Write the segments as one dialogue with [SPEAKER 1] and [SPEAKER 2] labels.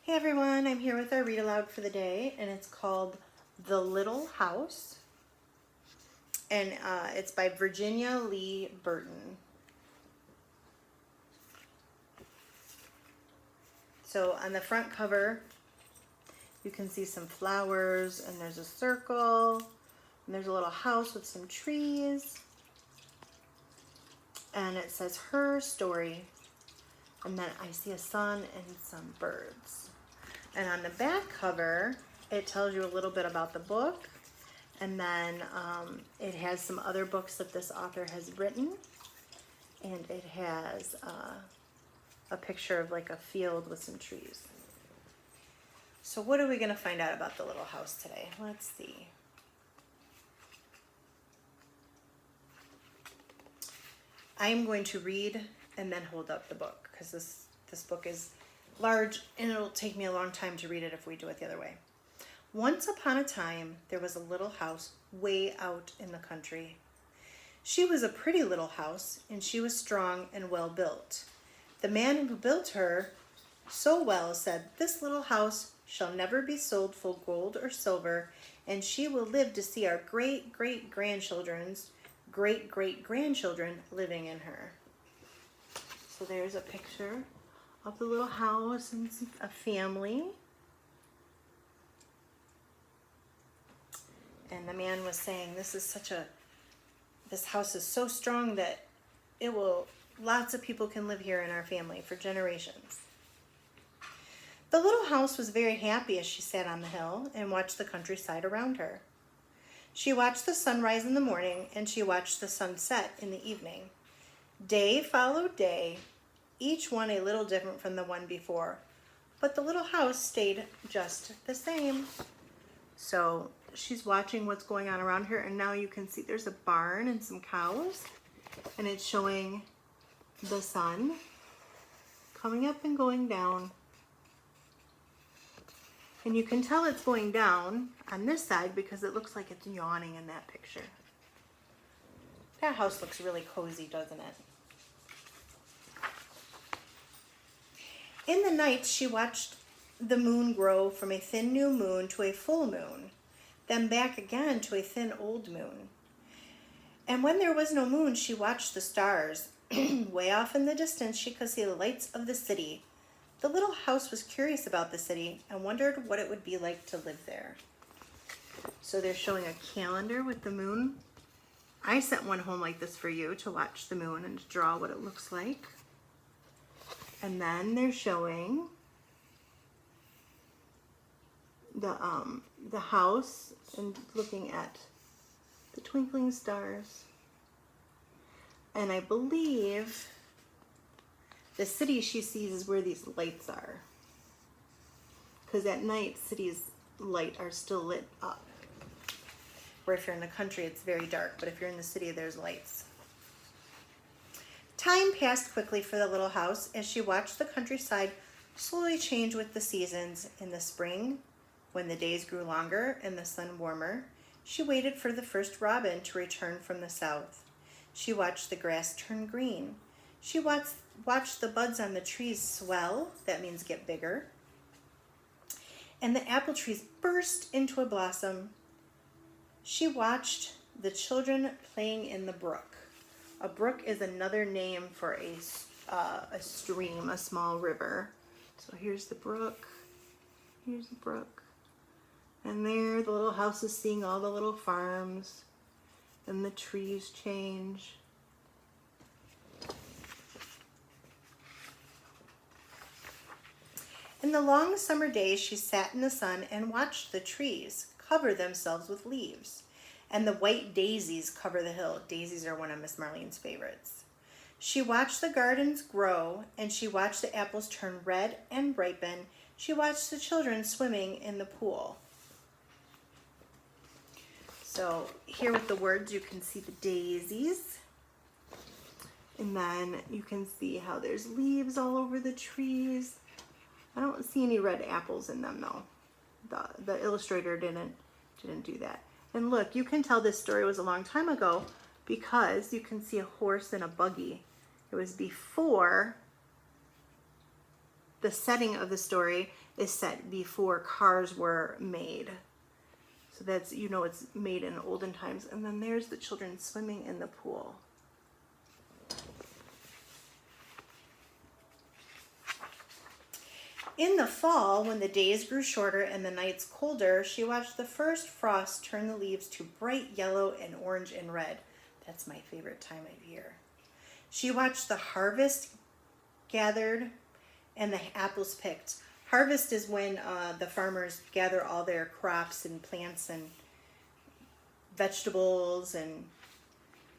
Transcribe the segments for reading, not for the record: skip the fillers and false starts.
[SPEAKER 1] Hey everyone, I'm here with our read aloud for the day, and it's called The Little House, and it's by Virginia Lee Burton. So on the front cover, you can see some flowers, and there's a circle, and there's a little house with some trees, and it says her story, and then I see a sun and some birds. And on the back cover, it tells you a little bit about the book, and then it has some other books that this author has written, and it has a picture of like a field with some trees. So what are we going to find out about the little house today? Let's see. I'm going to read and then hold up the book because this book is large and it'll take me a long time to read it if we do it the other way. Once upon a time, there was a little house way out in the country. She was a pretty little house, and she was strong and well built. The man who built her so well said, "This little house shall never be sold for gold or silver, and she will live to see our great-great-grandchildren's great-great-grandchildren living in her." So there's a picture of the little house and a family. And the man was saying, this house is so strong that lots of people can live here in our family for generations. The little house was very happy as she sat on the hill and watched the countryside around her. She watched the sun rise in the morning, and she watched the sun set in the evening. Day followed day, each one a little different from the one before, but the little house stayed just the same. So she's watching what's going on around her, and now you can see there's a barn and some cows, and it's showing the sun coming up and going down. And you can tell it's going down on this side because it looks like it's yawning in that picture. That house looks really cozy, doesn't it? In the nights, she watched the moon grow from a thin new moon to a full moon, then back again to a thin old moon. And when there was no moon, she watched the stars. Way off in the distance, she could see the lights of the city. The little house was curious about the city and wondered what it would be like to live there. So they're showing a calendar with the moon. I sent one home like this for you to watch the moon and to draw what it looks like. And then they're showing the house and looking at the twinkling stars. And I believe the city she sees is where these lights are. Because at night, cities' light are still lit up. Where if you're in the country, it's very dark. But if you're in the city, there's lights. Time passed quickly for the little house as she watched the countryside slowly change with the seasons. In the spring, when the days grew longer and the sun warmer, she waited for the first robin to return from the south. She watched the grass turn green. She watched the buds on the trees swell, that means get bigger, and the apple trees burst into a blossom. She watched the children playing in the brook. A brook is another name for a stream, a small river. So here's the brook. Here's the brook. And there the little house is seeing all the little farms and the trees change. In the long summer days, she sat in the sun and watched the trees cover themselves with leaves. And the white daisies cover the hill. Daisies are one of Miss Marlene's favorites. She watched the gardens grow, and she watched the apples turn red and ripen. She watched the children swimming in the pool. So here with the words, you can see the daisies. And then you can see how there's leaves all over the trees. I don't see any red apples in them though. The illustrator didn't do that. And look, you can tell this story was a long time ago because you can see a horse and a buggy. It was before the setting of the story is set before cars were made. So that's, you know, it's made in olden times. And then there's the children swimming in the pool. In the fall, when the days grew shorter and the nights colder, she watched the first frost turn the leaves to bright yellow and orange and red. That's my favorite time of year. She watched the harvest gathered and the apples picked. Harvest is when the farmers gather all their crops and plants and vegetables, and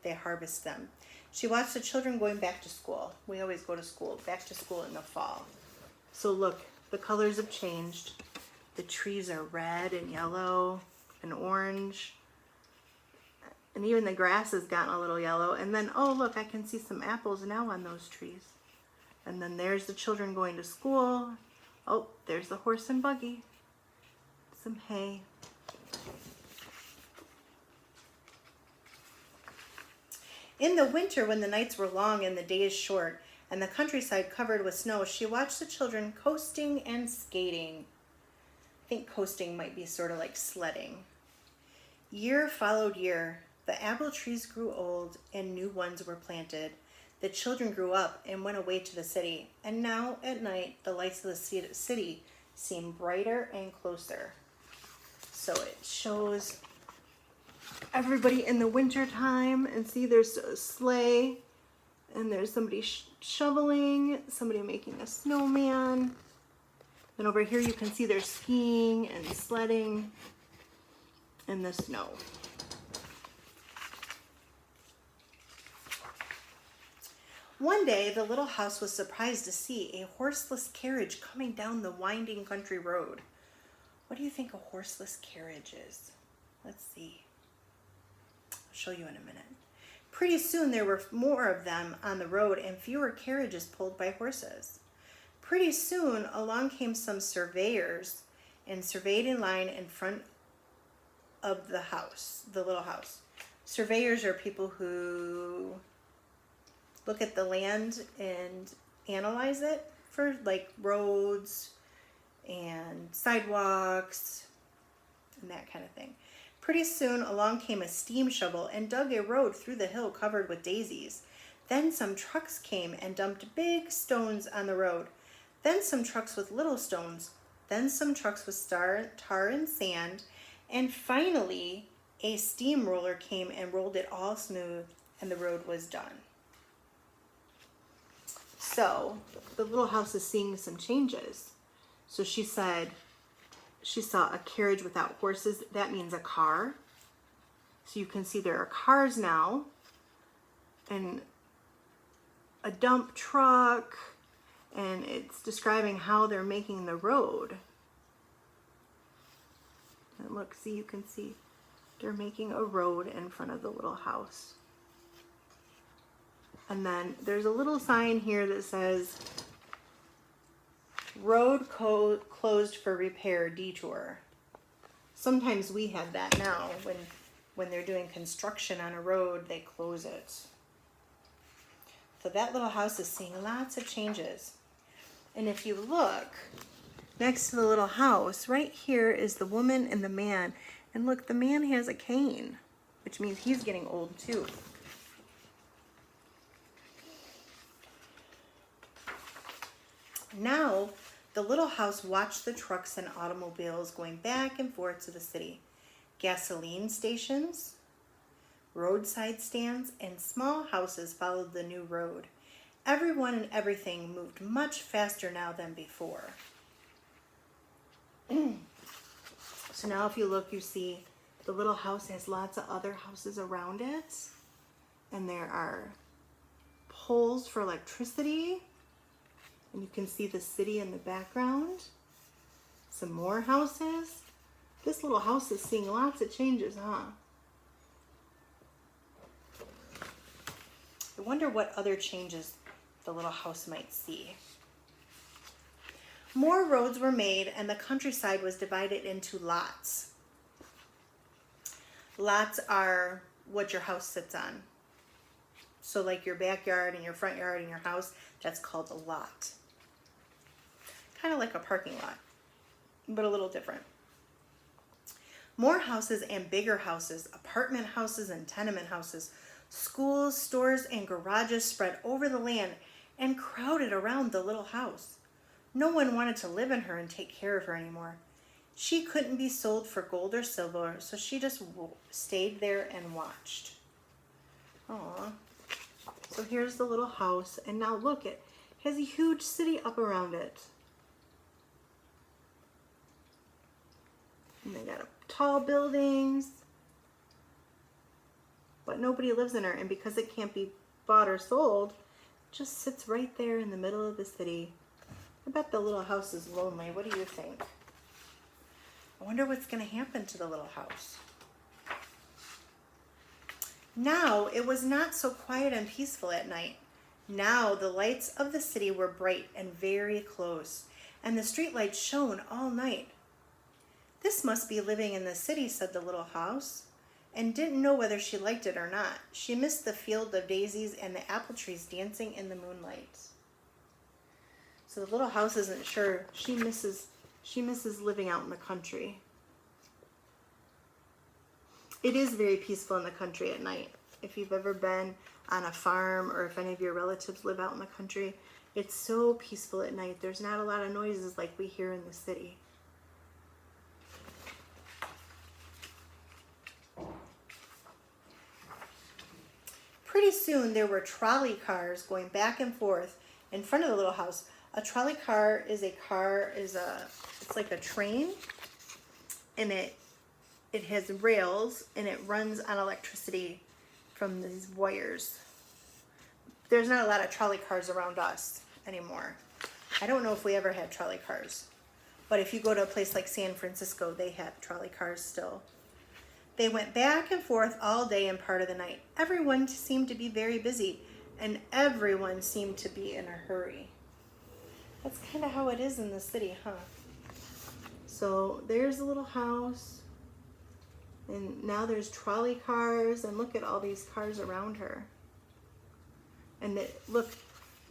[SPEAKER 1] they harvest them. She watched the children going back to school. We always go to school, back to school in the fall. So look, the colors have changed. The trees are red and yellow and orange. And even the grass has gotten a little yellow. And then, oh look, I can see some apples now on those trees. And then there's the children going to school. Oh, there's the horse and buggy. Some hay. In the winter, when the nights were long and the days short, and the countryside covered with snow, she watched the children coasting and skating. I think coasting might be sort of like sledding. Year followed year. The apple trees grew old and new ones were planted. The children grew up and went away to the city. And now at night, the lights of the city seem brighter and closer. So it shows everybody in the winter time. And see, there's a sleigh. And there's somebody shoveling, somebody making a snowman. And over here you can see they're skiing and sledding in the snow. One day, the little house was surprised to see a horseless carriage coming down the winding country road. What do you think a horseless carriage is? Let's see. I'll show you in a minute. Pretty soon there were more of them on the road and fewer carriages pulled by horses. Pretty soon along came some surveyors and surveyed in line in front of the house, the little house. Surveyors are people who look at the land and analyze it for like roads and sidewalks and that kind of thing. Pretty soon along came a steam shovel and dug a road through the hill covered with daisies. Then some trucks came and dumped big stones on the road. Then some trucks with little stones. Then some trucks with tar and sand. And finally, a steamroller came and rolled it all smooth, and the road was done. So the little house is seeing some changes. So she said, she saw a carriage without horses. That means a car. So you can see there are cars now. And a dump truck. And it's describing how they're making the road. And look, see, you can see they're making a road in front of the little house. And then there's a little sign here that says, road closed for repair, detour. Sometimes we have that now. When they're doing construction on a road, they close it. So that little house is seeing lots of changes. And if you look next to the little house, right here is the woman and the man. And look, the man has a cane, which means he's getting old too. Now, the little house watched the trucks and automobiles going back and forth to the city. Gasoline stations, roadside stands, and small houses followed the new road. Everyone and everything moved much faster now than before. So now if you look, you see the little house has lots of other houses around it. And there are poles for electricity. And you can see the city in the background. Some more houses. This little house is seeing lots of changes, huh? I wonder what other changes the little house might see. More roads were made and the countryside was divided into lots. Lots are what your house sits on. So like your backyard and your front yard and your house, that's called a lot. kind of like a parking lot, but a little different. More houses and bigger houses, apartment houses and tenement houses, schools, stores, and garages spread over the land and crowded around the little house. No one wanted to live in her and take care of her anymore. She couldn't be sold for gold or silver, so she just stayed there and watched. Aww. So here's the little house, and now look, it has a huge city up around it. And they got tall buildings, but nobody lives in her, and because it can't be bought or sold, it just sits right there in the middle of the city. I bet the little house is lonely. What do you think? I wonder what's going to happen to the little house. Now it was not so quiet and peaceful at night. Now the lights of the city were bright and very close, and the street lights shone all night. This must be living in the city, said the little house, and didn't know whether she liked it or not. She missed the field of daisies and the apple trees dancing in the moonlight. So the little house isn't sure. She misses living out in the country. It is very peaceful in the country at night. If you've ever been on a farm or if any of your relatives live out in the country, it's so peaceful at night. There's not a lot of noises like we hear in the city. Pretty soon there were trolley cars going back and forth in front of the little house. A trolley car is it's like a train, and it has rails and it runs on electricity from these wires. There's not a lot of trolley cars around us anymore. I don't know if we ever had trolley cars, but if you go to a place like San Francisco, they have trolley cars still. They went back and forth all day and part of the night. Everyone seemed to be very busy, and everyone seemed to be in a hurry. That's kind of how it is in the city, huh? So there's a little house, and now there's trolley cars, and look at all these cars around her. And look,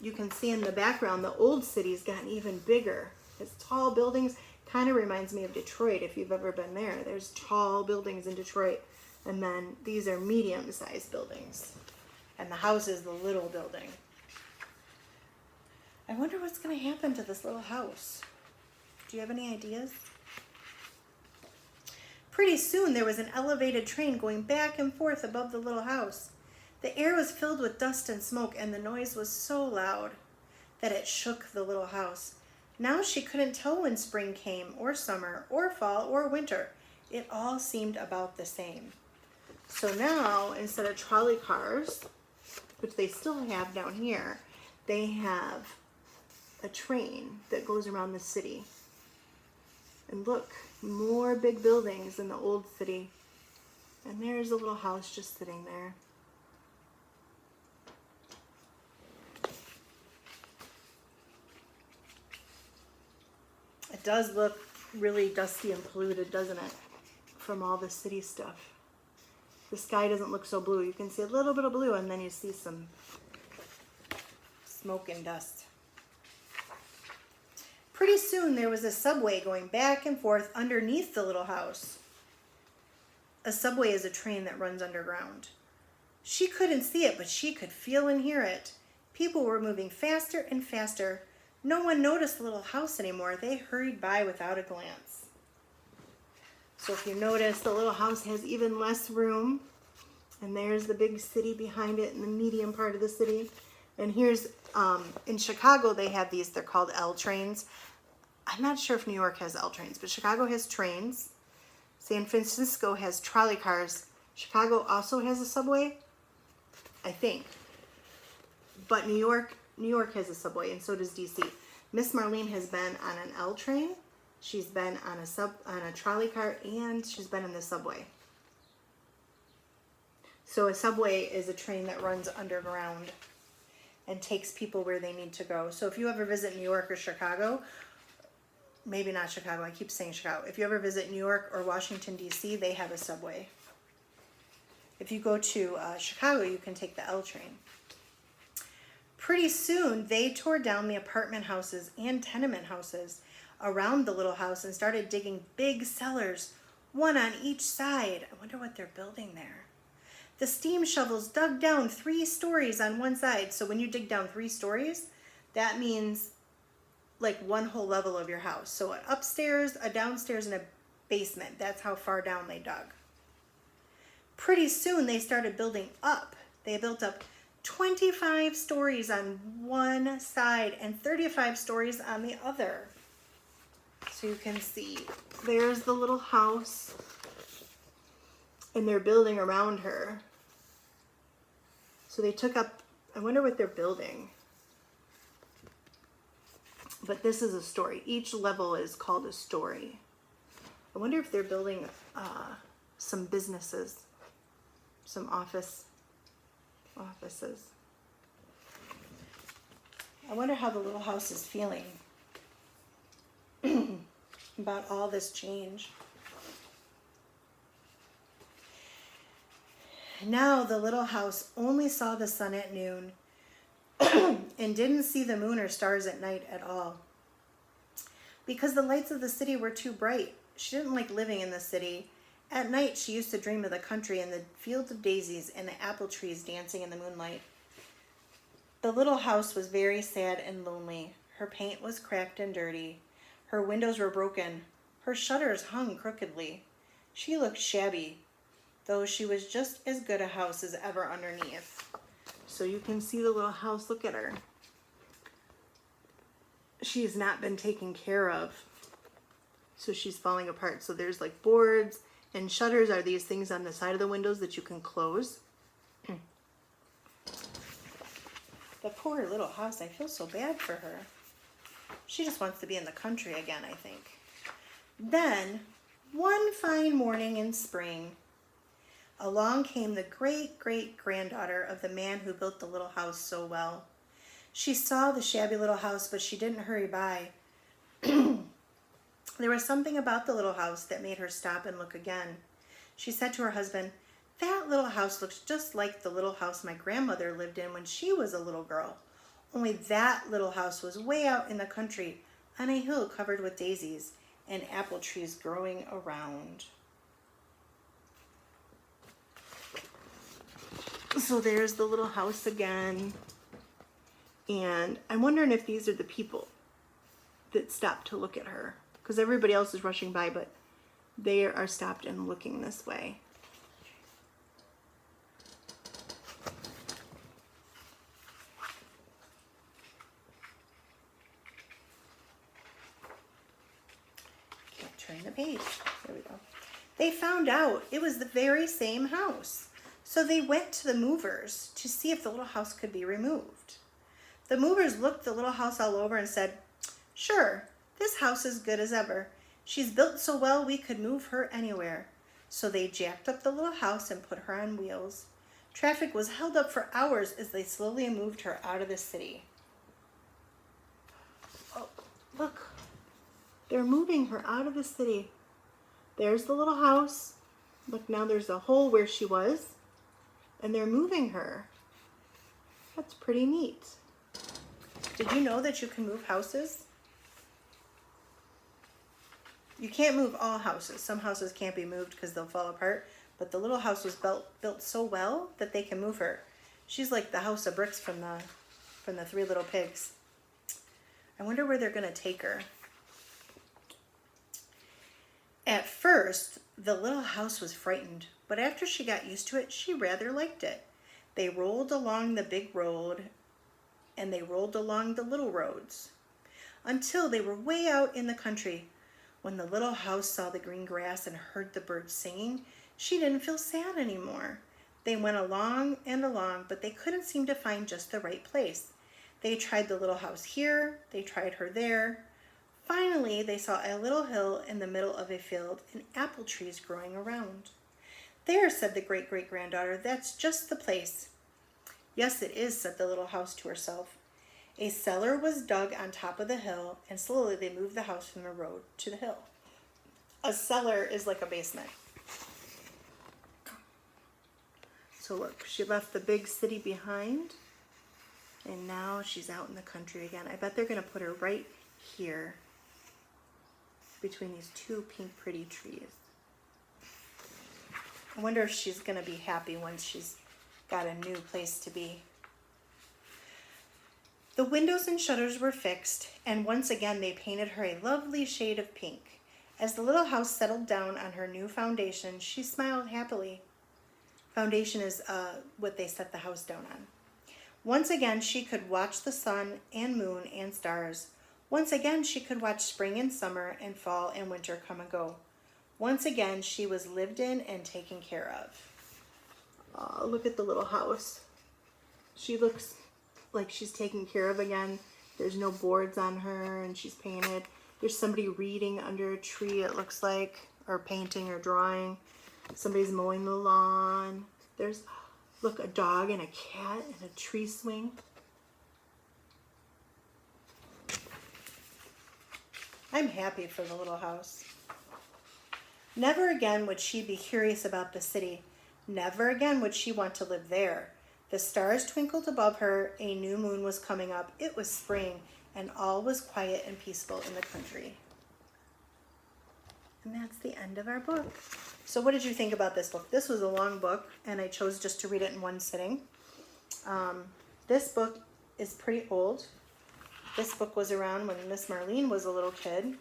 [SPEAKER 1] you can see in the background, the old city's gotten even bigger. It's tall buildings. Kind of reminds me of Detroit, if you've ever been there. There's tall buildings in Detroit, and then these are medium-sized buildings, and the house is the little building. I wonder what's going to happen to this little house. Do you have any ideas? Pretty soon there was an elevated train going back and forth above the little house. The air was filled with dust and smoke, and the noise was so loud that it shook the little house. Now she couldn't tell when spring came, or summer, or fall, or winter. It all seemed about the same. So now, instead of trolley cars, which they still have down here, they have a train that goes around the city. And look, more big buildings in the old city. And there's a little house just sitting there. It does look really dusty and polluted, doesn't it? From all the city stuff. The sky doesn't look so blue. You can see a little bit of blue, and then you see some smoke and dust. Pretty soon there was a subway going back and forth underneath the little house. A subway is a train that runs underground. She couldn't see it, but she could feel and hear it. People were moving faster and faster. No one noticed the little house anymore. They hurried by without a glance. So if you notice, the little house has even less room. And there's the big city behind it in the medium part of the city. And here's, in Chicago, they have these, they're called L trains. I'm not sure if New York has L trains, but Chicago has trains. San Francisco has trolley cars. Chicago also has a subway, I think. But New York has a subway, and so does DC. Miss Marlene has been on an L train. She's been on a trolley car, and she's been in the subway. So a subway is a train that runs underground and takes people where they need to go. So if you ever visit New York or Chicago, maybe not Chicago, I keep saying Chicago. If you ever visit New York or Washington, D.C., they have a subway. If you go to Chicago, you can take the L train. Pretty soon, they tore down the apartment houses and tenement houses around the little house and started digging big cellars, one on each side. I wonder what they're building there. The steam shovels dug down 3 stories on one side. So when you dig down 3 stories, that means like one whole level of your house. So an upstairs, a downstairs, and a basement. That's how far down they dug. Pretty soon they started building up. They built up 25 stories on one side and 35 stories on the other. So you can see, there's the little house, and they're building around her. So they took up, I wonder what they're building. But this is a story. Each level is called a story. I wonder if they're building some businesses, some offices. I wonder how the little house is feeling about all this change. Now the little house only saw the sun at noon and didn't see the moon or stars at night at all. Because the lights of the city were too bright. She didn't like living in the city. At night she used to dream of the country and the fields of daisies and the apple trees dancing in the moonlight. The little house was very sad and lonely. Her paint was cracked and dirty. Her windows were broken. Her shutters hung crookedly. She looked shabby, though she was just as good a house as ever underneath. So you can see the little house. Look at her. She's not been taken care of. So she's falling apart. So there's like boards, and shutters are these things on the side of the windows that you can close. The poor little house, I feel so bad for her. She just wants to be in the country again, I think. Then, one fine morning in spring, along came the great-great-granddaughter of the man who built the little house so well. She saw the shabby little house, but she didn't hurry by. There was something about the little house that made her stop and look again. She said to her husband, "That little house looks just like the little house my grandmother lived in when she was a little girl. Only that little house was way out in the country on a hill covered with daisies and apple trees growing around." So there's the little house again. And I'm wondering if these are the people that stopped to look at her. Because everybody else is rushing by, but they are stopped and looking this way. Can't turn the page. There we go. They found out it was the very same house. So they went to the movers to see if the little house could be removed. The movers looked the little house all over and said, "Sure, this house is good as ever. She's built so well we could move her anywhere." So they jacked up the little house and put her on wheels. Traffic was held up for hours as they slowly moved her out of the city. Oh, look. They're moving her out of the city. There's the little house. Look, now there's a hole where she was. And they're moving her. That's pretty neat. Did you know that you can move houses? You can't move all houses. Some houses can't be moved because they'll fall apart. But the little house was built so well that they can move her. She's like the house of bricks from the Three Little Pigs. I wonder where they're going to take her. At first, the little house was frightened, but after she got used to it, she rather liked it. They rolled along the big road, and they rolled along the little roads, until they were way out in the country. When the little house saw the green grass and heard the birds singing, she didn't feel sad anymore. They went along and along, but they couldn't seem to find just the right place. They tried the little house here, they tried her there. Finally, they saw a little hill in the middle of a field and apple trees growing around. "There," said the great-great-granddaughter, "that's just the place." "Yes, it is," said the little house to herself. A cellar was dug on top of the hill, and slowly they moved the house from the road to the hill. A cellar is like a basement. So look, she left the big city behind, And now she's out in the country again. I bet they're going to put her right here between these two pink pretty trees. I wonder if she's going to be happy once she's got a new place to be. The windows and shutters were fixed, and once again they painted her a lovely shade of pink. As the little house settled down on her new foundation, she smiled happily. Foundation is what they set the house down on. Once again, she could watch the sun and moon and stars. Once again, she could watch spring and summer and fall and winter come and go. Once again, she was lived in and taken care of. Oh, look at the little house. She looks like she's taken care of again. There's no boards on her and she's painted. There's somebody reading under a tree, it looks like, or painting or drawing. Somebody's mowing the lawn. There's, look, a dog and a cat and a tree swing. I'm happy for the little house. Never again would she be curious about the city. Never again would she want to live there. The stars twinkled above her. A new moon was coming up. It was spring, and all was quiet and peaceful in the country. And that's the end of our book. So what did you think about this book? This was a long book, and I chose just to read it in one sitting. This book is pretty old. This book was around when Miss Marlene was a little kid.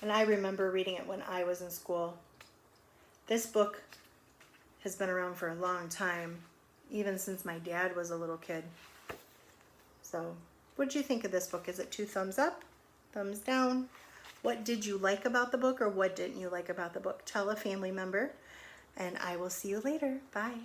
[SPEAKER 1] And I remember reading it when I was in school. This book has been around for a long time, even since my dad was a little kid. So, what did you think of this book? Is it 2 thumbs up, thumbs down? What did you like about the book, or what didn't you like about the book? Tell a family member, and I will see you later. Bye.